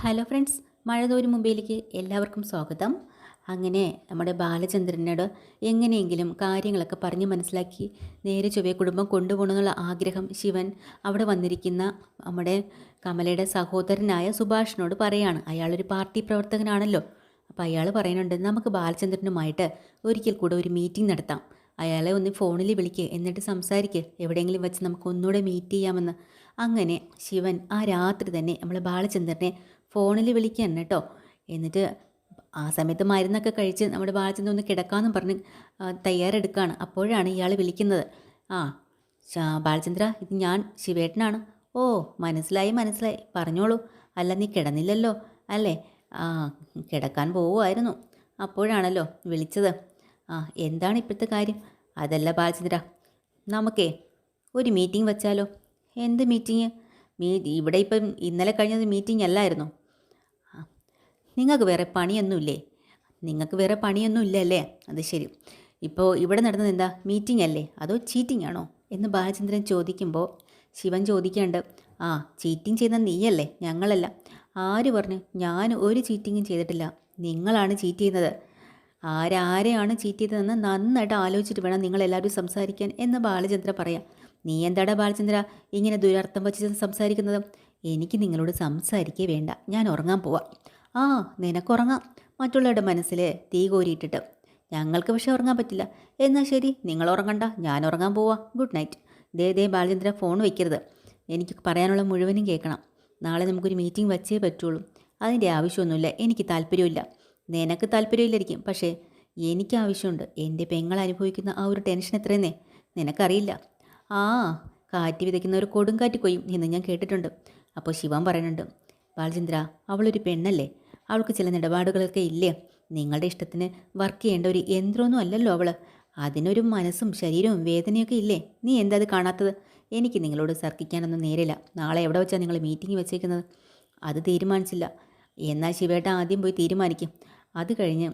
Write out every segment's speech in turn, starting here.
Hello friends, മഴതോരും മുംബൈയിലേക്ക് എല്ലാവർക്കും സ്വാഗതം. അങ്ങനെ നമ്മുടെ ബാലചന്ദ്രനോട് എങ്ങനെയെങ്കിലും കാര്യങ്ങളൊക്കെ പറഞ്ഞ് മനസ്സിലാക്കി നേരെ ചൊവ്വേ കുടുംബം കൊണ്ടുപോകണമെന്നുള്ള ആഗ്രഹം ശിവൻ അവിടെ വന്നിരിക്കുന്ന നമ്മുടെ കമലയുടെ സഹോദരനായ സുഭാഷിനോട് പറയാണ്. അയാളൊരു പാർട്ടി പ്രവർത്തകനാണല്ലോ. അപ്പോൾ അയാൾ പറയുന്നുണ്ട്, നമുക്ക് ബാലചന്ദ്രനുമായിട്ട് ഒരിക്കൽ കൂടെ ഒരു മീറ്റിംഗ് നടത്താം. അയാളെ ഒന്ന് ഫോണിൽ വിളിക്കുക, എന്നിട്ട് സംസാരിക്കുക, എവിടെയെങ്കിലും വെച്ച് നമുക്ക് ഒന്നുകൂടെ മീറ്റ് ചെയ്യാമെന്ന്. അങ്ങനെ ശിവൻ ആ രാത്രി തന്നെ നമ്മൾ ബാലചന്ദ്രനെ ഫോണിൽ വിളിക്കുകയാണ് കേട്ടോ. എന്നിട്ട് ആ സമയത്ത് മരുന്നൊക്കെ കഴിച്ച് നമ്മുടെ ബാലചന്ദ്രൻ ഒന്ന് കിടക്കാമെന്നും പറഞ്ഞ് തയ്യാറെടുക്കുകയാണ്. അപ്പോഴാണ് ഇയാൾ വിളിക്കുന്നത്. ആ ബാലചന്ദ്ര, ഇത് ഞാൻ ശിവേട്ടനാണ്. ഓ, മനസ്സിലായി മനസ്സിലായി, പറഞ്ഞോളൂ. അല്ല, നീ കിടന്നില്ലല്ലോ അല്ലേ? ആ, കിടക്കാൻ പോവുമായിരുന്നു, അപ്പോഴാണല്ലോ വിളിച്ചത്. ആ, എന്താണ് ഇപ്പോഴത്തെ കാര്യം? അതല്ല ബാലചന്ദ്ര, നമുക്കേ ഒരു മീറ്റിംഗ് വെച്ചാലോ? എന്ത് മീറ്റിംഗ്? ഇവിടെ ഇപ്പം ഇന്നലെ കഴിഞ്ഞത് മീറ്റിംഗ് അല്ലായിരുന്നു. നിങ്ങൾക്ക് വേറെ പണിയൊന്നുമില്ലേ? നിങ്ങൾക്ക് വേറെ പണിയൊന്നും അല്ലേ? അത് ശരി. ഇപ്പോൾ ഇവിടെ നടന്നത് എന്താ, മീറ്റിംഗ് അല്ലേ അതോ ചീറ്റിംഗ് ആണോ എന്ന് ബാലചന്ദ്രൻ ചോദിക്കുമ്പോൾ ശിവൻ ചോദിക്കാണ്ട്, ആ, ചീറ്റിംഗ് ചെയ്യുന്ന നീയല്ലേ, ഞങ്ങളല്ല. ആര് പറഞ്ഞു? ഞാൻ ഒരു ചീറ്റിങ്ങും ചെയ്തിട്ടില്ല, നിങ്ങളാണ് ചീറ്റ് ചെയ്യുന്നത്. ആരാരെയാണ് ചീറ്റ് ചെയ്തതെന്ന് നന്നായിട്ട് ആലോചിച്ചിട്ട് വേണം നിങ്ങളെല്ലാവരും സംസാരിക്കാൻ എന്ന് ബാലചന്ദ്ര പറയാം. നീ എന്താടാ ബാലചന്ദ്ര ഇങ്ങനെ ദുരർത്ഥം വച്ച് സംസാരിക്കുന്നത്? എനിക്ക് നിങ്ങളോട് സംസാരിക്കേ വേണ്ട, ഞാൻ ഉറങ്ങാൻ പോവാം. ആ, നിനക്കുറങ്ങാം, മറ്റുള്ളവരുടെ മനസ്സിൽ തീ കോരിയിട്ടിട്ട്. ഞങ്ങൾക്ക് പക്ഷേ ഉറങ്ങാൻ പറ്റില്ല. എന്നാൽ ശരി, നിങ്ങൾ ഉറങ്ങണ്ട, ഞാൻ ഉറങ്ങാൻ പോവാം. Good night. ദേ ബാലചന്ദ്ര, ഫോൺ വയ്ക്കരുത്. എനിക്ക് പറയാനുള്ള മുഴുവനും കേൾക്കണം. നാളെ നമുക്കൊരു മീറ്റിംഗ് വച്ചേ പറ്റുള്ളൂ. അതിൻ്റെ ആവശ്യമൊന്നുമില്ല, എനിക്ക് താല്പര്യമില്ല. നിനക്ക് താല്പര്യമില്ലായിരിക്കും, പക്ഷേ എനിക്ക് ആവശ്യമുണ്ട്. എൻ്റെ പെങ്ങൾ അനുഭവിക്കുന്ന ആ ഒരു ടെൻഷൻ എത്രയെന്നേ നിനക്കറിയില്ല. ആ, കാറ്റ് വിതയ്ക്കുന്ന ഒരു കൊടുങ്കാറ്റ് കൊയ്യും എന്ന് ഞാൻ കേട്ടിട്ടുണ്ട്. അപ്പോൾ ശിവൻ പറയുന്നുണ്ട്, ബാലചന്ദ്ര, അവളൊരു പെണ്ണല്ലേ, അവൾക്ക് ചില നിലപാടുകളൊക്കെ ഇല്ലേ? നിങ്ങളുടെ ഇഷ്ടത്തിന് വർക്ക് ചെയ്യേണ്ട ഒരു യന്ത്രമൊന്നും അല്ലല്ലോ അവൾ. അതിനൊരു മനസ്സും ശരീരവും വേദനയൊക്കെ ഇല്ലേ? നീ എന്താ അത് കാണാത്തത്? എനിക്ക് നിങ്ങളോട് തർക്കിക്കാനൊന്നും നേരില്ല. നാളെ എവിടെ വെച്ചാൽ നിങ്ങൾ മീറ്റിംഗ് വെച്ചേക്കുന്നത്? അത് തീരുമാനിച്ചില്ല. എന്നാൽ ശിവേട്ട ആദ്യം പോയി തീരുമാനിക്കും, അത് കഴിഞ്ഞ്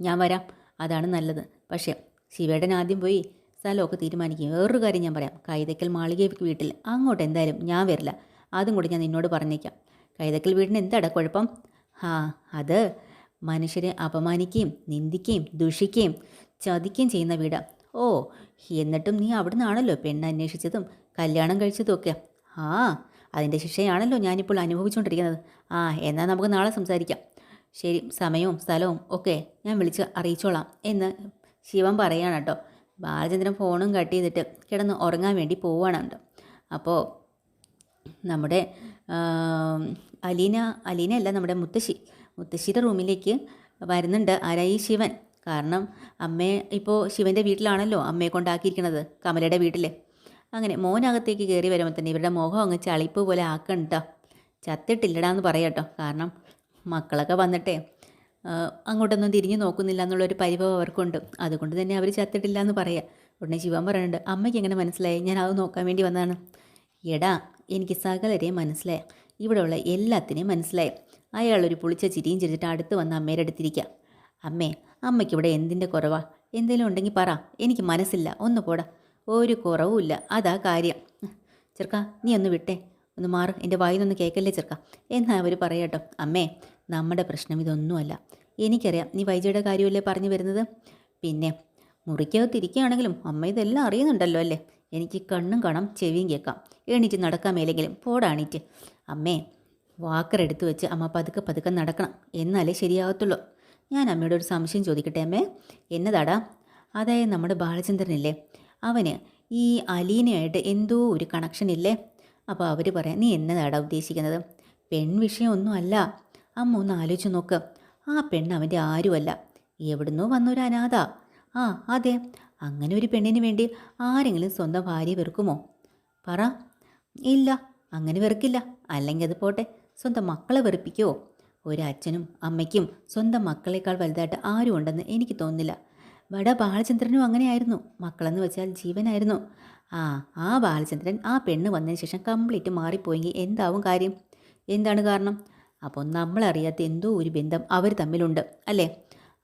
ഞാൻ വരാം, അതാണ് നല്ലത്. പക്ഷേ ശിവേട്ടൻ ആദ്യം പോയി സ്ഥലമൊക്കെ തീരുമാനിക്കും. വേറൊരു കാര്യം ഞാൻ പറയാം, കൈതക്കൽ മാളിക വീട്ടിൽ അങ്ങോട്ട് എന്തായാലും ഞാൻ വരില്ല. അതും കൂടി ഞാൻ നിന്നോട് പറഞ്ഞേക്കാം. കൈതക്കൽ വീടിന് എന്താടാ കുഴപ്പം? ആ, അത് മനുഷ്യരെ അപമാനിക്കുകയും നിന്ദിക്കുകയും ദുഷിക്കുകയും ചതിക്കുകയും ചെയ്യുന്ന വീടാ. ഓ, എന്നിട്ടും നീ അവിടെ നിന്നാണല്ലോ പെണ്ണ് അന്വേഷിച്ചതും കല്യാണം കഴിച്ചതും ഒക്കെ. ആ, അതിൻ്റെ ശിക്ഷയാണല്ലോ ഞാനിപ്പോൾ അനുഭവിച്ചുകൊണ്ടിരിക്കുന്നത്. ആ, എന്നാൽ നമുക്ക് നാളെ സംസാരിക്കാം. ശരി, സമയവും സ്ഥലവും ഒക്കെ ഞാൻ വിളിച്ച് അറിയിച്ചോളാം എന്ന് ശിവൻ പറയാണ് കേട്ടോ. ബാലചന്ദ്രൻ ഫോണും കട്ട് ചെയ്തിട്ട് കിടന്ന് ഉറങ്ങാൻ വേണ്ടി പോവുകയാണ്. അപ്പോൾ നമ്മുടെ അലീനയല്ല, നമ്മുടെ മുത്തശ്ശിയുടെ റൂമിലേക്ക് വരുന്നുണ്ട്. ആരായി? ശിവൻ. കാരണം അമ്മയെ ഇപ്പോൾ ശിവൻ്റെ വീട്ടിലാണല്ലോ അമ്മയെ കൊണ്ടാക്കിയിരിക്കണത്, കമലയുടെ വീട്ടിൽ. അങ്ങനെ മോനകത്തേക്ക് കയറി വരുമ്പോൾ തന്നെ ഇവരുടെ മുഖം അങ്ങ് ചളിപ്പ് പോലെ ആക്കണ്ട. ചത്തിട്ടില്ലടാന്ന് പറയാട്ടോ. കാരണം മക്കളൊക്കെ വന്നിട്ടേ അങ്ങോട്ടൊന്നും തിരിഞ്ഞു നോക്കുന്നില്ല എന്നുള്ളൊരു പരിഭവം അവർക്കുണ്ട്. അതുകൊണ്ട് തന്നെ അവർ ചത്തിട്ടില്ല എന്ന് പറയാം. ഉടനെ ശിവൻ പറയുന്നുണ്ട്, അമ്മയ്ക്ക് എങ്ങനെ മനസ്സിലായി? ഞാൻ അത് നോക്കാൻ വേണ്ടി വന്നതാണ്. എടാ, എനിക്ക് സകലരെയും മനസ്സിലായി, ഇവിടെയുള്ള എല്ലാത്തിനെയും മനസ്സിലായി. അയാളൊരു പുളിച്ച ചിരിയും ചിരിച്ചിട്ട് അടുത്ത് വന്ന് അമ്മയുടെ അടുത്തിരിക്കുക. അമ്മയ്ക്ക് ഇവിടെ എന്തിൻ്റെ കുറവാ? എന്തെങ്കിലും ഉണ്ടെങ്കിൽ പറ, എനിക്ക് മനസ്സില്ല, ഒന്ന് പോടാ. ഒരു കുറവുമില്ല, അതാ കാര്യം. ചെറുക്ക, നീ ഒന്ന് വിട്ടേ, ഒന്ന് മാറ്, എൻ്റെ വായിന്നൊന്ന് കേൾക്കല്ലേ ചെറുക്ക എന്നാ അവർ പറയാട്ടോ. അമ്മേ, നമ്മുടെ പ്രശ്നം ഇതൊന്നുമല്ല. എനിക്കറിയാം നീ വൈജയുടെ കാര്യമല്ലേ പറഞ്ഞു വരുന്നത്. പിന്നെ മുറിക്കകത്തിരിക്കുകയാണെങ്കിലും അമ്മ ഇതെല്ലാം അറിയുന്നുണ്ടല്ലോ അല്ലേ? എനിക്ക് കണ്ണും കാണാം, ചെവിയും കേൾക്കാം. എണീറ്റ് നടക്കാൻ മേലെങ്കിലും പോടാണീറ്റ്. അമ്മേ, വാക്കറെടുത്ത് വെച്ച് അമ്മ പതുക്കെ പതുക്കെ നടക്കണം, എന്നാലേ ശരിയാകത്തുള്ളൂ. ഞാൻ അമ്മയോട് ഒരു സംശയം ചോദിക്കട്ടെ അമ്മേ? എന്നതാടാ? അതായത് നമ്മുടെ ബാലചന്ദ്രനില്ലേ, അവന് ഈ അലീനയായിട്ട് എന്തോ ഒരു കണക്ഷൻ ഇല്ലേ? അപ്പോൾ അവർ പറയാം, നീ എന്നതാടാ ഉദ്ദേശിക്കുന്നത്? പെൺവിഷയമൊന്നും അല്ല. അമ്മ ഒന്ന് ആലോചിച്ച് നോക്ക്. ആ പെണ്ണ് അവൻ്റെ ആരുമല്ല, എവിടുന്നോ വന്നൊരു അനാഥ. ആ, അതെ. അങ്ങനെ ഒരു പെണ്ണിന് വേണ്ടി ആരെങ്കിലും സ്വന്തം ഭാര്യയെ വെറുക്കുമോ? പറ. ഇല്ല, അങ്ങനെ വെറുക്കില്ല. അല്ലെങ്കിൽ അത് പോട്ടെ, സ്വന്തം മക്കളെ വെറുപ്പിക്കുമോ? ഒരച്ഛനും അമ്മയ്ക്കും സ്വന്തം മക്കളേക്കാൾ വലുതായിട്ട് ആരും ഉണ്ടെന്ന് എനിക്ക് തോന്നുന്നില്ല. വട ബാലചന്ദ്രനും അങ്ങനെയായിരുന്നു. മക്കളെന്ന് വെച്ചാൽ ജീവനായിരുന്നു. ആ ബാലചന്ദ്രൻ ആ പെണ്ണ് വന്നതിന് ശേഷം കംപ്ലീറ്റ് മാറിപ്പോയെങ്കിൽ എന്താവും കാര്യം? എന്താണ് കാരണം? അപ്പോൾ നമ്മളറിയാത്ത എന്തോ ഒരു ബന്ധം അവർ തമ്മിലുണ്ട് അല്ലേ?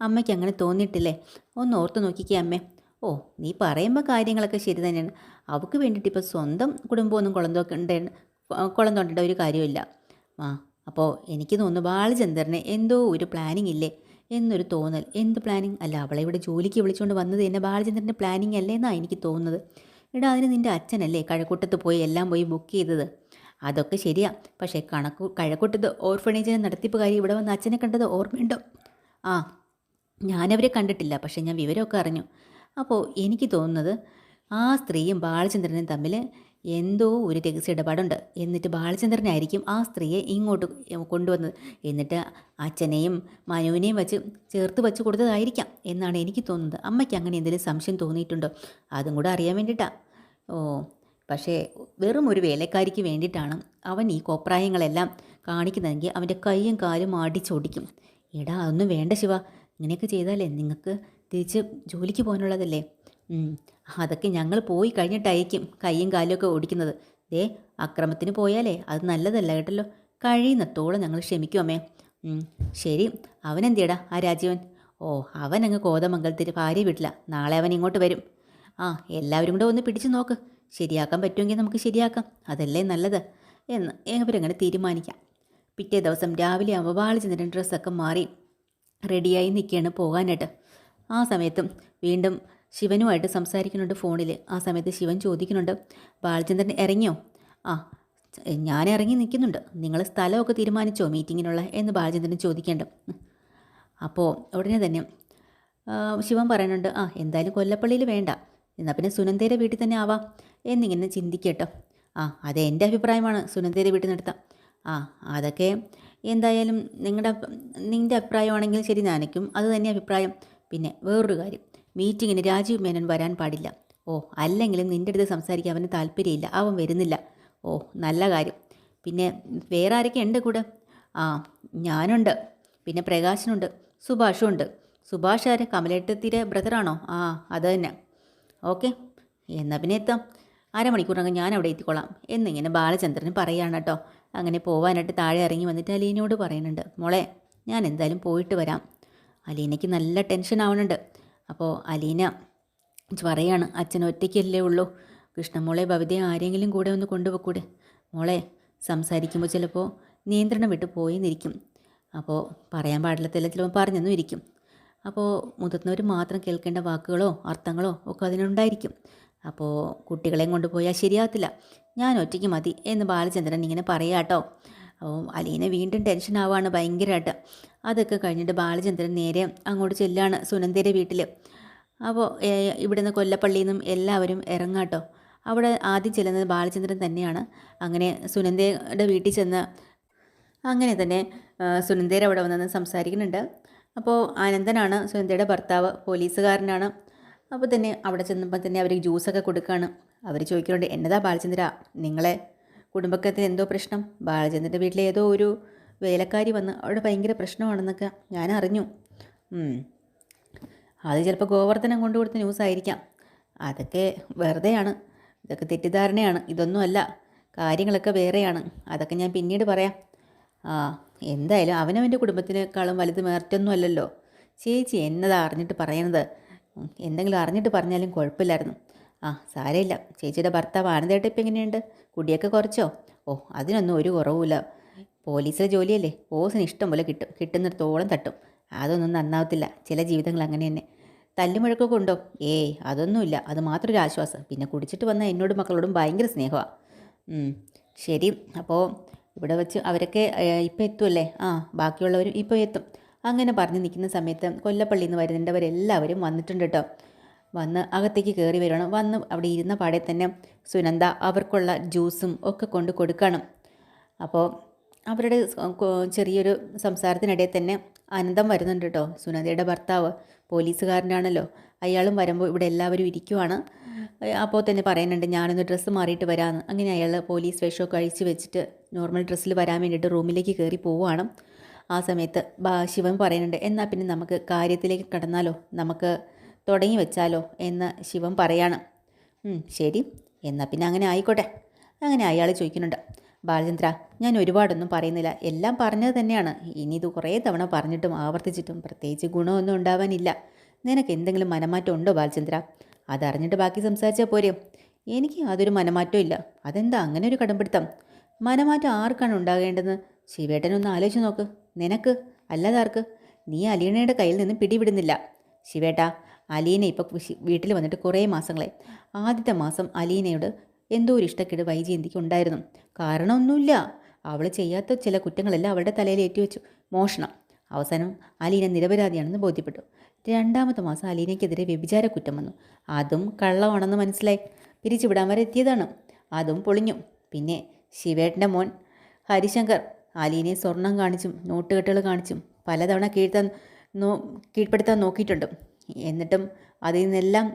അമ്മയ്ക്ക് അങ്ങനെ തോന്നിയിട്ടില്ലേ? ഒന്ന് ഓർത്ത് നോക്കിക്കേ അമ്മേ. ഓ, നീ പറയുമ്പോൾ കാര്യങ്ങളൊക്കെ ശരി തന്നെയാണ്. അവൾക്ക് വേണ്ടിയിട്ട് ഇപ്പോൾ സ്വന്തം കുടുംബമൊന്നും കുളം തോണ്ടേണ്ട ഒരു കാര്യമില്ല. അപ്പോൾ എനിക്ക് തോന്നുന്നു ബാലചന്ദ്രന് എന്തോ ഒരു പ്ലാനിങ് ഇല്ലേ എന്നൊരു തോന്നൽ. എന്ത് പ്ലാനിങ്? അല്ല, അവളെ ഇവിടെ ജോലിക്ക് വിളിച്ചുകൊണ്ട് വന്നത് തന്നെ ബാലചന്ദ്രൻ്റെ പ്ലാനിങ് അല്ലേ എന്നാണ് എനിക്ക് തോന്നുന്നത്. എടാ, അതിന് നിൻ്റെ അച്ഛനല്ലേ കഴക്കൂട്ടത്ത് പോയി എല്ലാം പോയി ബുക്ക് ചെയ്തത്? അതൊക്കെ ശരിയാ. പക്ഷേ കഴക്കൂട്ടത്ത് ഓർഫണേജിനെ നടത്തിപ്പുകാരി ഇവിടെ വന്ന് അച്ഛനെ കണ്ടത് ഓർമ്മയുണ്ടോ? ആ, ഞാനവരെ കണ്ടിട്ടില്ല, പക്ഷേ ഞാൻ വിവരമൊക്കെ അറിഞ്ഞു. അപ്പോൾ എനിക്ക് തോന്നുന്നത് ആ സ്ത്രീയും ബാലചന്ദ്രനും തമ്മിൽ എന്തോ ഒരു രഹസ്യ ഇടപാടുണ്ട്. എന്നിട്ട് ബാലചന്ദ്രനായിരിക്കും ആ സ്ത്രീയെ ഇങ്ങോട്ട് കൊണ്ടുവന്നത്. എന്നിട്ട് അച്ഛനെയും മനുവിനെയും ചേർത്ത് വെച്ച് കൊടുത്തതായിരിക്കാം എന്നാണ് എനിക്ക് തോന്നുന്നത്. അമ്മയ്ക്ക് അങ്ങനെ എന്തെങ്കിലും സംശയം തോന്നിയിട്ടുണ്ടോ? അതും കൂടെ അറിയാൻ വേണ്ടിയിട്ടാണ്. ഓ, പക്ഷേ വെറും ഒരു വേലക്കാരിക്ക് വേണ്ടിയിട്ടാണ് അവൻ ഈ കോപ്രായങ്ങളെല്ലാം കാണിക്കുന്നതെങ്കിൽ അവൻ്റെ കൈയും കാലും അടിച്ചൊടിക്കും. എടാ, അതൊന്നും വേണ്ട ശിവ. ഇങ്ങനെയൊക്കെ ചെയ്താലേ നിങ്ങൾക്ക് തിരിച്ച് ജോലിക്ക് പോകാനുള്ളതല്ലേ. അതൊക്കെ ഞങ്ങൾ പോയി കഴിഞ്ഞിട്ടായിരിക്കും കൈയും കാലുമൊക്കെ ഓടിക്കുന്നത്. ദേ, അക്രമത്തിന് പോയാലേ അത് നല്ലതല്ല കേട്ടല്ലോ. കഴിയുന്നത്തോളം ഞങ്ങൾ ക്ഷമിക്കും അമ്മേ. ശരി. അവനെന്തിയടാ ആ രാജീവൻ? ഓ, അവൻ അങ്ങ് കോതമംഗലത്തിൽ ഭാര്യ വീട്ടില. നാളെ അവൻ ഇങ്ങോട്ട് വരും. ആ, എല്ലാവരും കൂടെ ഒന്ന് പിടിച്ചു നോക്ക്. ശരിയാക്കാൻ പറ്റുമെങ്കിൽ നമുക്ക് ശരിയാക്കാം. അതല്ലേ നല്ലത് എന്ന് അവരങ്ങനെ തീരുമാനിക്കാം. പിറ്റേ ദിവസം രാവിലെ ആകുമ്പോൾ ബാലചന്ദ്രൻ ഡ്രസ്സൊക്കെ മാറി റെഡിയായി നിൽക്കുകയാണ് പോകാനായിട്ട്. ആ സമയത്തും വീണ്ടും ശിവനുമായിട്ട് സംസാരിക്കുന്നുണ്ട് ഫോണിൽ. ആ സമയത്ത് ശിവൻ ചോദിക്കുന്നുണ്ട്, ബാലചന്ദ്രൻ ഇറങ്ങിയോ? ആ, ഞാൻ ഇറങ്ങി നിൽക്കുന്നുണ്ട്. നിങ്ങൾ സ്ഥലമൊക്കെ തീരുമാനിച്ചോ മീറ്റിങ്ങിനുള്ള എന്ന് ബാലചന്ദ്രൻ ചോദിക്കേണ്ട. അപ്പോൾ ഉടനെ തന്നെ ശിവൻ പറയുന്നുണ്ട്, ആ, എന്തായാലും കൊല്ലപ്പള്ളിയിൽ വേണ്ട, എന്നാൽ പിന്നെ സുനന്ദയുടെ വീട്ടിൽ തന്നെ ആവാം എന്നിങ്ങനെ ചിന്തിക്കട്ടോ. ആ, അത് എൻ്റെ അഭിപ്രായമാണ്, സുനന്ദയുടെ വീട്ടിൽ നിർത്താം. ആ, അതൊക്കെ എന്തായാലും നിൻ്റെ അഭിപ്രായമാണെങ്കിൽ ശരി, ഞാനേക്കും അത് തന്നെ അഭിപ്രായം. പിന്നെ വേറൊരു കാര്യം, മീറ്റിങ്ങിന് രാജീവ് മേനോൻ വരാൻ പാടില്ല. ഓ, അല്ലെങ്കിലും നിൻ്റെ അടുത്ത് സംസാരിക്കാൻ അവന് താല്പര്യമില്ല, അവൻ വരുന്നില്ല. ഓ, നല്ല കാര്യം. പിന്നെ വേറെ ആരൊക്കെ ഉണ്ട് കൂടെ? ആ, ഞാനുണ്ട്, പിന്നെ പ്രകാശനുണ്ട്, സുഭാഷും ഉണ്ട്. സുഭാഷ് ആര്? കമലേട്ടത്തിൻ്റെ ബ്രദറാണോ? ആ, അത് തന്നെ. ഓക്കെ, എന്നാൽ പിന്നെ എത്താം. അരമണിക്കൂറിനകം ഞാൻ അവിടെ എത്തിക്കോളാം എന്നിങ്ങനെ ബാലചന്ദ്രൻ പറയുകയാണ് കേട്ടോ. അങ്ങനെ പോവാനായിട്ട് താഴെ ഇറങ്ങി വന്നിട്ട് അലീനയോട് പറയുന്നുണ്ട്, മോളെ ഞാൻ എന്തായാലും പോയിട്ട് വരാം. അലീനയ്ക്ക് നല്ല ടെൻഷൻ ആവുന്നുണ്ട്. അപ്പോൾ അലീന പറയാണ്, അച്ഛൻ ഒറ്റയ്ക്കല്ലേ ഉള്ളൂ, കൃഷ്ണമോളെ ഭവിതയെ ആരെങ്കിലും കൂടെ ഒന്ന് കൊണ്ടുപോക്കൂടെ? മോളെ സംസാരിക്കുമ്പോൾ ചിലപ്പോൾ നിയന്ത്രണം വിട്ട് പോയെന്നിരിക്കും. അപ്പോൾ പറയാൻ പാടില്ലാത്തല്ല ചിലപ്പോൾ പറഞ്ഞെന്നും ഇരിക്കും. അപ്പോൾ മുതിർന്നവർ മാത്രം കേൾക്കേണ്ട വാക്കുകളോ അർത്ഥങ്ങളോ ഒക്കെ അതിനുണ്ടായിരിക്കും. അപ്പോൾ കുട്ടികളെയും കൊണ്ടുപോയാൽ ശരിയാകത്തില്ല, ഞാൻ ഒറ്റയ്ക്ക് മതി എന്ന് ബാലചന്ദ്രൻ ഇങ്ങനെ പറയാട്ടോ. അപ്പോൾ അലീന വീണ്ടും ടെൻഷൻ ആവുകയാണ് ഭയങ്കരമായിട്ട്. അതൊക്കെ കഴിഞ്ഞിട്ട് ബാലചന്ദ്രൻ നേരെ അങ്ങോട്ട് ചെല്ലാണ് സുനന്ദയുടെ വീട്ടിൽ. അപ്പോൾ ഇവിടുന്ന് കൊല്ലപ്പള്ളിയിൽ നിന്നും എല്ലാവരും ഇറങ്ങാട്ടോ. അവിടെ ആദ്യം ചെല്ലുന്നത് ബാലചന്ദ്രൻ തന്നെയാണ്. അങ്ങനെ സുനന്ദയുടെ വീട്ടിൽ ചെന്ന് അങ്ങനെ തന്നെ സുനന്ദയുടെ അവിടെ വന്ന് സംസാരിക്കുന്നുണ്ട്. അപ്പോൾ ആനന്ദനാണ് സുനന്ദയുടെ ഭർത്താവ്, പോലീസുകാരനാണ്. അപ്പോൾ തന്നെ അവിടെ ചെന്നപ്പോൾ തന്നെ അവർ ജ്യൂസൊക്കെ കൊടുക്കുകയാണ്. അവർ ചോദിക്കുന്നുണ്ട്, എന്നതാ ബാലചന്ദ്ര, നിങ്ങളെ കുടുംബത്തിൽ എന്തോ പ്രശ്നം? ബാലചന്ദ്രൻ്റെ വീട്ടിൽ ഏതോ ഒരു വേലക്കാരി വന്ന് അവിടെ ഭയങ്കര പ്രശ്നമാണെന്നൊക്കെ ഞാൻ അറിഞ്ഞു. അത് ചിലപ്പോൾ ഗോവർദ്ധനം കൊണ്ടു കൊടുത്ത ന്യൂസായിരിക്കാം. അതൊക്കെ വെറുതെയാണ്, ഇതൊക്കെ തെറ്റിദ്ധാരണയാണ്, ഇതൊന്നുമല്ല, കാര്യങ്ങളൊക്കെ വേറെയാണ്. അതൊക്കെ ഞാൻ പിന്നീട് പറയാം. ആ, എന്തായാലും അവനവൻ്റെ കുടുംബത്തിനേക്കാളും വലുത് മറ്റൊന്നും അല്ലല്ലോ. ചേച്ചി എന്നതാ അറിഞ്ഞിട്ട് പറയണത്? എന്തെങ്കിലും അറിഞ്ഞിട്ട് പറഞ്ഞാലും കുഴപ്പമില്ലായിരുന്നു. ആ, സാരമില്ല. ചേച്ചിയുടെ ഭർത്താവ് ആനന്ദേട്ട ഇപ്പം എങ്ങനെയുണ്ട്? കുടിയൊക്കെ കുറച്ചോ? ഓ, അതിനൊന്നും ഒരു കുറവുമില്ല. പോലീസിലെ ജോലിയല്ലേ, ബോസിന് ഇഷ്ടം പോലെ കിട്ടും, കിട്ടുന്നിടത്തോളം തട്ടും. അതൊന്നും നന്നാവത്തില്ല, ചില ജീവിതങ്ങൾ അങ്ങനെ തന്നെ. തല്ലുമുഴക്കൊക്കെ ഉണ്ടോ? ഏയ്, അതൊന്നുമില്ല. അത് മാത്രം ഒരു ആശ്വാസം. പിന്നെ കുടിച്ചിട്ട് വന്ന എന്നോടും മക്കളോടും ഭയങ്കര സ്നേഹമാണ്. ശരി. അപ്പോൾ ഇവിടെ വെച്ച് അവരൊക്കെ ഇപ്പം എത്തുമല്ലേ? ആ, ബാക്കിയുള്ളവരും ഇപ്പോൾ എത്തും. അങ്ങനെ പറഞ്ഞ് നിൽക്കുന്ന സമയത്ത് കൊല്ലപ്പള്ളിയിൽ നിന്ന് വരുന്നവരെല്ലാവരും വന്നിട്ടുണ്ട് കേട്ടോ. വന്ന് അകത്തേക്ക് കയറി വരണം. വന്ന് അവിടെ ഇരുന്ന പാടെ തന്നെ സുനന്ദ അവർക്കുള്ള ജ്യൂസും ഒക്കെ കൊണ്ട് കൊടുക്കണം. അപ്പോൾ അവരുടെ ചെറിയൊരു സംസാരത്തിനിടയിൽ തന്നെ ആനന്ദം വരുന്നുണ്ട് കേട്ടോ. സുനന്ദയുടെ ഭർത്താവ് പോലീസുകാരനാണല്ലോ, അയാളും വരുമ്പോൾ ഇവിടെ എല്ലാവരും ഇരിക്കുവാണ്. അപ്പോൾ തന്നെ പറയുന്നുണ്ട്, ഞാനൊന്ന് ഡ്രസ്സ് മാറിയിട്ട് വരാമെന്ന്. അങ്ങനെ അയാൾ പോലീസ് വേഷമൊക്കെ അഴിച്ച് വെച്ചിട്ട് നോർമൽ ഡ്രസ്സിൽ വരാൻ വേണ്ടിയിട്ട് റൂമിലേക്ക് കയറി പോവുകയാണ്. ആ സമയത്ത് ശിവൻ പറയുന്നുണ്ട്, എന്നാൽ പിന്നെ നമുക്ക് കാര്യത്തിലേക്ക് കടന്നാലോ, നമുക്ക് തുടങ്ങി വെച്ചാലോ എന്ന് ശിവൻ പറയാണ്. ശരി, എന്നാൽ പിന്നെ അങ്ങനെ ആയിക്കോട്ടെ. അങ്ങനെ അയാൾ ചോദിക്കുന്നുണ്ട്, ബാലചന്ദ്ര, ഞാൻ ഒരുപാടൊന്നും പറയുന്നില്ല, എല്ലാം പറഞ്ഞത് തന്നെയാണ്. ഇനി ഇത് കുറേ തവണ പറഞ്ഞിട്ടും ആവർത്തിച്ചിട്ടും പ്രത്യേകിച്ച് ഗുണമൊന്നും ഉണ്ടാവാനില്ല. നിനക്ക് എന്തെങ്കിലും മനമാറ്റം ഉണ്ടോ ബാലചന്ദ്ര? അതറിഞ്ഞിട്ട് ബാക്കി സംസാരിച്ചാൽ പോരെ? എനിക്ക് അതൊരു മനമാറ്റവും ഇല്ല. അതെന്താ അങ്ങനെ ഒരു കടമ്പിടുത്തം? മനമാറ്റം ആർക്കാണ് ഉണ്ടാകേണ്ടതെന്ന് ശിവേട്ടനൊന്ന് ആലോചിച്ച് നോക്ക്. നിനക്ക് അല്ലാതെ ആർക്ക്? നീ അലീനയുടെ കയ്യിൽ നിന്ന് പിടിവിടുന്നില്ല. ശിവേട്ടാ, അലീന ഇപ്പോൾ വീട്ടിൽ വന്നിട്ട് കുറേ മാസങ്ങളെ. ആദ്യത്തെ മാസം അലീനയോട് എന്തോ ഒരു ഇഷ്ടക്കേട് വൈജയന്തിക്ക് ഉണ്ടായിരുന്നു. കാരണമൊന്നുമില്ല. അവൾ ചെയ്യാത്ത ചില കുറ്റങ്ങളെല്ലാം അവളുടെ തലയിൽ ഏറ്റുവെച്ചു. മോഷണം. അവസാനം അലീന നിരപരാധിയാണെന്ന് ബോധ്യപ്പെട്ടു. രണ്ടാമത്തെ മാസം അലീനയ്ക്കെതിരെ വ്യഭിചാര കുറ്റം വന്നു. അതും കള്ളമാണെന്ന് മനസ്സിലായി. പിരിച്ചുവിടാൻ വരെ എത്തിയതാണ്. അതും പൊളിഞ്ഞു. പിന്നെ ശിവേട്ടൻ്റെ മോൻ ഹരിശങ്കർ അലീനയെ സ്വർണം കാണിച്ചും നോട്ടുകെട്ടുകൾ കാണിച്ചും പലതവണ കീഴ്പ്പെടുത്താൻ നോക്കിയിട്ടുണ്ട്. എന്നിട്ടും അതിൽ നിന്നെല്ലാം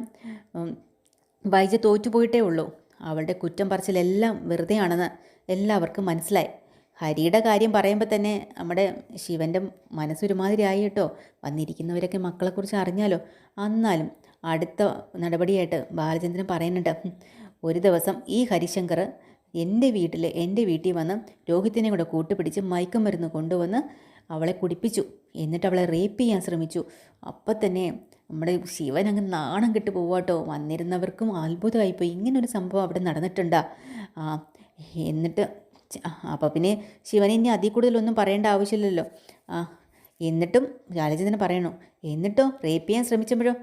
വൈജ തോറ്റുപോയിട്ടേ ഉള്ളൂ. അവളുടെ കുറ്റം പറച്ചിലെല്ലാം വെറുതെയാണെന്ന് എല്ലാവർക്കും മനസ്സിലായി. ഹരിയുടെ കാര്യം പറയുമ്പോൾ തന്നെ നമ്മുടെ ശിവൻ്റെ മനസ്സൊരുമാതിരി ആയി കേട്ടോ. വന്നിരിക്കുന്നവരൊക്കെ മക്കളെക്കുറിച്ച് അറിഞ്ഞാലോ. എന്നാലും അടുത്ത നടപടിയായിട്ട് ബാലചന്ദ്രൻ പറയുന്നുണ്ട്, ഒരു ദിവസം ഈ ഹരിശങ്കർ എൻ്റെ വീട്ടിൽ വന്ന് രോഹിത്തിനെ കൂടെ കൂട്ടുപിടിച്ച് മയക്കുമരുന്ന് കൊണ്ടുവന്ന് അവളെ കുടിപ്പിച്ചു. എന്നിട്ട് അവളെ റേപ്പ് ചെയ്യാൻ ശ്രമിച്ചു. അപ്പം തന്നെ നമ്മുടെ ശിവൻ അങ്ങ് നാണം കെട്ട് പോവാട്ടോ. വന്നിരുന്നവർക്കും അത്ഭുതമായിപ്പോയി. ഇങ്ങനൊരു സംഭവം അവിടെ നടന്നിട്ടുണ്ടാ. എന്നിട്ട് അപ്പോൾ പിന്നെ ശിവൻ ഇനി അതിൽ കൂടുതലൊന്നും പറയേണ്ട ആവശ്യമില്ലല്ലോ. എന്നിട്ടും ബാലചന്ദ്രൻ പറയണു, എന്നിട്ടോ റേപ്പ് ചെയ്യാൻ ശ്രമിച്ചപ്പോഴോ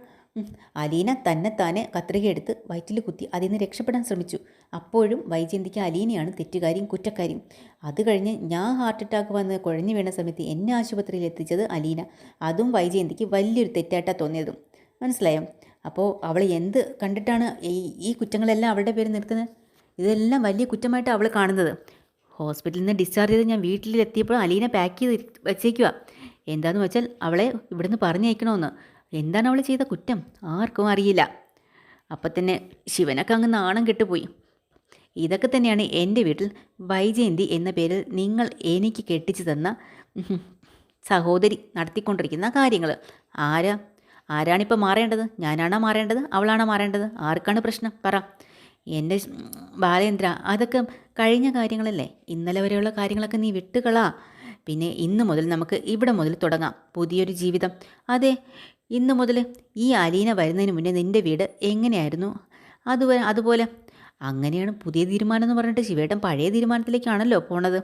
അലീന തന്നെത്താനെ കത്രികയെടുത്ത് വയറ്റിൽ കുത്തി അതിൽ നിന്ന് രക്ഷപ്പെടാൻ ശ്രമിച്ചു. അപ്പോഴും വൈജയന്തിക്ക് അലീനയാണ് തെറ്റുകാരിയും കുറ്റക്കാരിയും. അത് കഴിഞ്ഞ് ഞാൻ ഹാർട്ട് അറ്റാക്ക് വന്ന് കുഴഞ്ഞു വീണ സമയത്ത് എന്നെ ആശുപത്രിയിൽ എത്തിച്ചത് അലീന. അതും വൈജയന്തിക്ക് വലിയൊരു തെറ്റായിട്ടാണ് തോന്നിയതും. മനസ്സിലായോ? അപ്പോൾ അവൾ എന്ത് കണ്ടിട്ടാണ് ഈ കുറ്റങ്ങളെല്ലാം അവളുടെ പേര് നിർത്തുന്നത്? ഇതെല്ലാം വലിയ കുറ്റമായിട്ട് അവൾ കാണുന്നത്. ഹോസ്പിറ്റലിൽ നിന്ന് ഡിസ്ചാർജ് ചെയ്ത് ഞാൻ വീട്ടിലെത്തിയപ്പോൾ അലീന പാക്ക് ചെയ്ത് വെച്ചേക്കുക. എന്താണെന്ന് വെച്ചാൽ അവളെ ഇവിടുന്ന് പറഞ്ഞയക്കണമെന്ന്. എന്താണ് അവൾ ചെയ്ത കുറ്റം ആർക്കും അറിയില്ല. അപ്പം തന്നെ ശിവനൊക്കെ അങ്ങ് നാണം കെട്ടുപോയി. ഇതൊക്കെ തന്നെയാണ് എൻ്റെ വീട്ടിൽ വൈജയന്തി എന്ന പേരിൽ നിങ്ങൾ എനിക്ക് കെട്ടിച്ചു തന്ന സഹോദരി നടത്തിക്കൊണ്ടിരിക്കുന്ന കാര്യങ്ങൾ. ആരാണിപ്പോൾ മാറേണ്ടത്? ഞാനാണോ മാറേണ്ടത്? അവളാണോ മാറേണ്ടത്? ആർക്കാണ് പ്രശ്നം? പറ. എൻ്റെ ബാലേന്ദ്ര, അതൊക്കെ കഴിഞ്ഞ കാര്യങ്ങളല്ലേ. ഇന്നലെ വരെയുള്ള കാര്യങ്ങളൊക്കെ നീ വിട്ടുകളാ. പിന്നെ ഇന്ന് മുതൽ നമുക്ക് ഇവിടെ മുതൽ തുടങ്ങാം പുതിയൊരു ജീവിതം. അതെ, ഇന്ന് മുതൽ ഈ അലീന വരുന്നതിന് മുന്നേ നിൻ്റെ വീട് എങ്ങനെയായിരുന്നു അതുപോലെ. അങ്ങനെയാണ് പുതിയ തീരുമാനം എന്ന് പറഞ്ഞിട്ട് ശിവേട്ടൻ പഴയ തീരുമാനത്തിലേക്കാണല്ലോ പോണത്.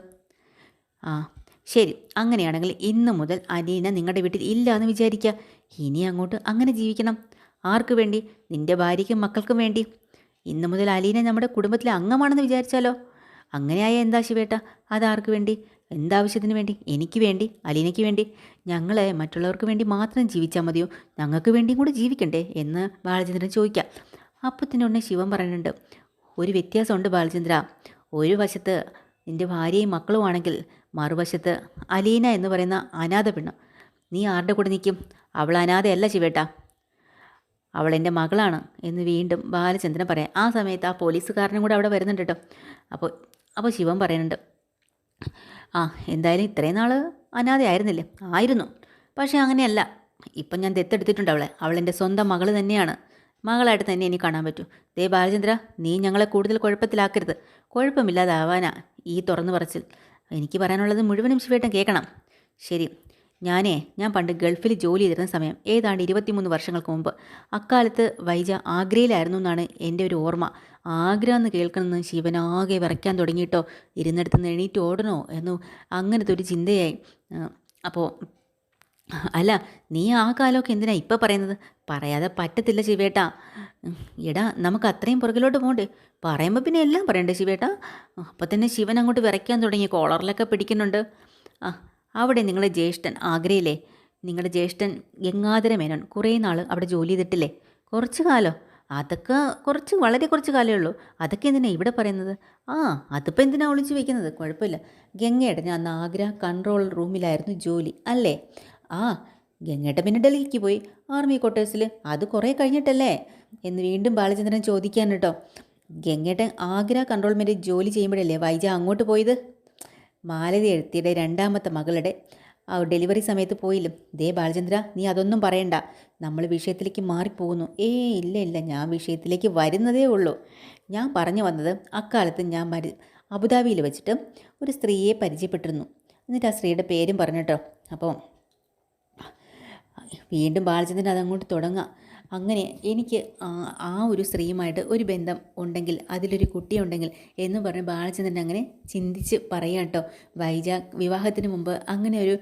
ശരി, അങ്ങനെയാണെങ്കിൽ ഇന്ന് മുതൽ അലീന നിങ്ങളുടെ വീട്ടിൽ ഇല്ല എന്ന് വിചാരിക്കുക. ഇനി അങ്ങോട്ട് അങ്ങനെ ജീവിക്കണം. ആർക്ക് വേണ്ടി? നിൻ്റെ ഭാര്യയ്ക്കും മക്കൾക്കും വേണ്ടി. ഇന്ന് മുതൽ അലീന നമ്മുടെ കുടുംബത്തിലെ അംഗമാണെന്ന് വിചാരിച്ചാലോ? അങ്ങനെയായ എന്താ ശിവേട്ട? അതാർക്ക് വേണ്ടി? എന്താവശ്യത്തിന് വേണ്ടി? എനിക്ക് വേണ്ടി, അലീനയ്ക്ക് വേണ്ടി. ഞങ്ങളെ മറ്റുള്ളവർക്ക് വേണ്ടി മാത്രം ജീവിച്ചാൽ മതിയോ? ഞങ്ങൾക്ക് വേണ്ടിയും കൂടി ജീവിക്കണ്ടേ എന്ന് ബാലചന്ദ്രൻ ചോദിക്കാം. അപ്പോൾ തന്നെ ഉടനെ ശിവൻ പറയുന്നുണ്ട്, ഒരു വ്യത്യാസമുണ്ട് ബാലചന്ദ്ര. ഒരു വശത്ത് നിൻ്റെ ഭാര്യയും മക്കളുമാണെങ്കിൽ മറുവശത്ത് അലീന എന്ന് പറയുന്ന അനാഥ പെണ്ണ്. നീ ആരുടെ കൂടെ നിൽക്കും? അവൾ അനാഥയല്ല ശിവേട്ട, അവൾ എൻ്റെ മകളാണ് എന്ന് വീണ്ടും ബാലചന്ദ്രൻ പറയാം. ആ സമയത്ത് ആ പോലീസുകാരനും കൂടെ അവിടെ വരുന്നുണ്ട് കേട്ടോ. അപ്പോൾ ശിവൻ പറയുന്നുണ്ട്, എന്തായാലും ഇത്രയും നാൾ അനാഥയായിരുന്നില്ലേ? ആയിരുന്നു. പക്ഷേ അങ്ങനെയല്ല, ഇപ്പം ഞാൻ ദത്തെടുത്തിട്ടുണ്ട് അവളെ. അവളെൻ്റെ സ്വന്തം മകൾ തന്നെയാണ്. മകളായിട്ട് തന്നെ എനിക്ക് കാണാൻ പറ്റൂ. ദേ ബാലചന്ദ്ര, നീ ഞങ്ങളെ കൂടുതൽ കുഴപ്പത്തിലാക്കരുത്. കുഴപ്പമില്ലാതാവാനാ ഈ തുറന്നു പറച്ചിൽ. എനിക്ക് പറയാനുള്ളത് മുഴുവനും ശിവേട്ടൻ കേൾക്കണം. ശരി, ഞാൻ പണ്ട് ഗൾഫിൽ ജോലി ചെയ്തിരുന്ന സമയം ഏതാണ്ട് 23 വർഷങ്ങൾക്ക് മുമ്പ്. അക്കാലത്ത് വൈജ ആഗ്രയിലായിരുന്നു എന്നാണ് എൻ്റെ ഒരു ഓർമ്മ. ആഗ്ര എന്ന് കേൾക്കണമെന്ന് ശിവനാകെ വിറയ്ക്കാൻ തുടങ്ങിയിട്ടോ. ഇരുന്നിടത്ത് നിന്ന് എണീറ്റ് ഓടണോ എന്ന് അങ്ങനത്തെ ഒരു ചിന്തയായി. അപ്പോൾ അല്ല, നീ ആ കാലമൊക്കെ എന്തിനാ ഇപ്പം പറയുന്നത്? പറയാതെ പറ്റത്തില്ല ശിവേട്ടാ. എടാ, നമുക്ക് അത്രയും പുറകിലോട്ട് പോകണ്ടേ? പറയുമ്പോൾ പിന്നെ എല്ലാം പറയണ്ടേ ശിവേട്ടാ? അപ്പം തന്നെ ശിവൻ അങ്ങോട്ട് വിറയ്ക്കാൻ തുടങ്ങി. കോളറിലൊക്കെ പിടിക്കുന്നുണ്ട്. അവിടെ നിങ്ങളുടെ ജ്യേഷ്ഠൻ ആഗ്രയില്ലേ? നിങ്ങളുടെ ജ്യേഷ്ഠൻ ഗംഗാധര മേനോൻ കുറേ നാൾ അവിടെ ജോലി ചെയ്തിട്ടില്ലേ? കുറച്ച് കാലം. അതൊക്കെ വളരെ കുറച്ച് കാലമേ ഉള്ളൂ. അതൊക്കെ എന്തിനാ ഇവിടെ പറയുന്നത്? അതിപ്പോൾ എന്തിനാ ഒളിച്ചു വയ്ക്കുന്നത്? കുഴപ്പമില്ല. ഗംഗയുടെ അന്ന് ആഗ്ര കൺട്രോൾ റൂമിലായിരുന്നു ജോലി അല്ലേ? ഗംഗേട്ട പിന്നെ ഡൽഹിക്ക് പോയി ആർമി ക്വാർട്ടേഴ്സിൽ. അത് കുറേ കഴിഞ്ഞിട്ടല്ലേ എന്ന് വീണ്ടും ബാലചന്ദ്രൻ ചോദിക്കാൻ കേട്ടോ. ഗംഗേട്ടൻ ആഗ്ര കൺട്രോൾമെൻറ്റിൽ ജോലി ചെയ്യുമ്പോഴല്ലേ വൈജ അങ്ങോട്ട് പോയത്? മാലതി എഴുത്തിയുടെ രണ്ടാമത്തെ മകളുടെ ഡെലിവറി സമയത്ത് പോയില്ല. ദേ ബാലചന്ദ്ര, നീ അതൊന്നും പറയണ്ട. നമ്മൾ വിഷയത്തിലേക്ക് മാറിപ്പോകുന്നു. ഇല്ല, ഞാൻ വിഷയത്തിലേക്ക് വരുന്നതേ ഉള്ളൂ. ഞാൻ പറഞ്ഞു വന്നത്, അക്കാലത്ത് ഞാൻ അബുദാബിയിൽ വെച്ചിട്ട് ഒരു സ്ത്രീയെ പരിചയപ്പെട്ടിരുന്നു. എന്നിട്ട് ആ സ്ത്രീയുടെ പേരും പറഞ്ഞിട്ടോ. അപ്പോൾ വീണ്ടും ബാലചന്ദ്രൻ അതങ്ങോട്ട് തുടങ്ങാം. അങ്ങനെ എനിക്ക് ആ ഒരു സ്ത്രീയുമായിട്ട് ഒരു ബന്ധം ഉണ്ടെങ്കിൽ അതിലൊരു കുട്ടിയുണ്ടെങ്കിൽ എന്ന് പറഞ്ഞ് ബാലചന്ദ്രൻ അങ്ങനെ ചിന്തിച്ച് പറയാം കേട്ടോ. വൈജാഗ് വിവാഹത്തിന് മുമ്പ് അങ്ങനെ ഒരു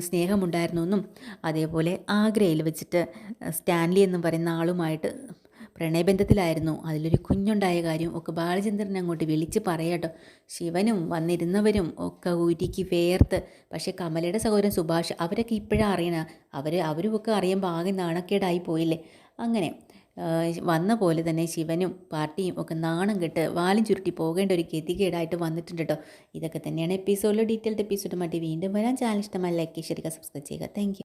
സ്നേഹമുണ്ടായിരുന്നു എന്നും അതേപോലെ ആഗ്രയിൽ വെച്ചിട്ട് സ്റ്റാൻലി എന്നും പറയുന്ന ആളുമായിട്ട് പ്രണയബന്ധത്തിലായിരുന്നു, അതിലൊരു കുഞ്ഞുണ്ടായ കാര്യം ഒക്കെ ബാലചന്ദ്രൻ അങ്ങോട്ട് വിളിച്ച് പറയാട്ടോ. ശിവനും വന്നിരുന്നവരും ഒക്കെ ഉരുക്കി വേർത്ത്. പക്ഷേ കമലയുടെ സഹോദരൻ സുഭാഷ് അവരൊക്കെ ഇപ്പോഴാണ് അറിയണ, അവരുമൊക്കെ അറിയുമ്പോൾ ആകെ നാണക്കേടായി പോയില്ലേ. അങ്ങനെ വന്ന പോലെ തന്നെ ശിവനും പാർട്ടിയും ഒക്കെ നാണം കെട്ട് വാലും ചുരുട്ടി പോകേണ്ട ഒരു ഗതികേടായിട്ട് വന്നിട്ടുണ്ട് കേട്ടോ. ഇതൊക്കെ തന്നെയാണ് എപ്പിസോഡിൽ. ഡീറ്റെയിൽഡ് എപ്പിസോഡുമായിട്ട് വീണ്ടും വരാൻ. ചാനൽ ഇഷ്ടമായി ലൈക്ക് ചെയ്യുക, സബ്സ്ക്രൈബ് ചെയ്യുക. Thank you.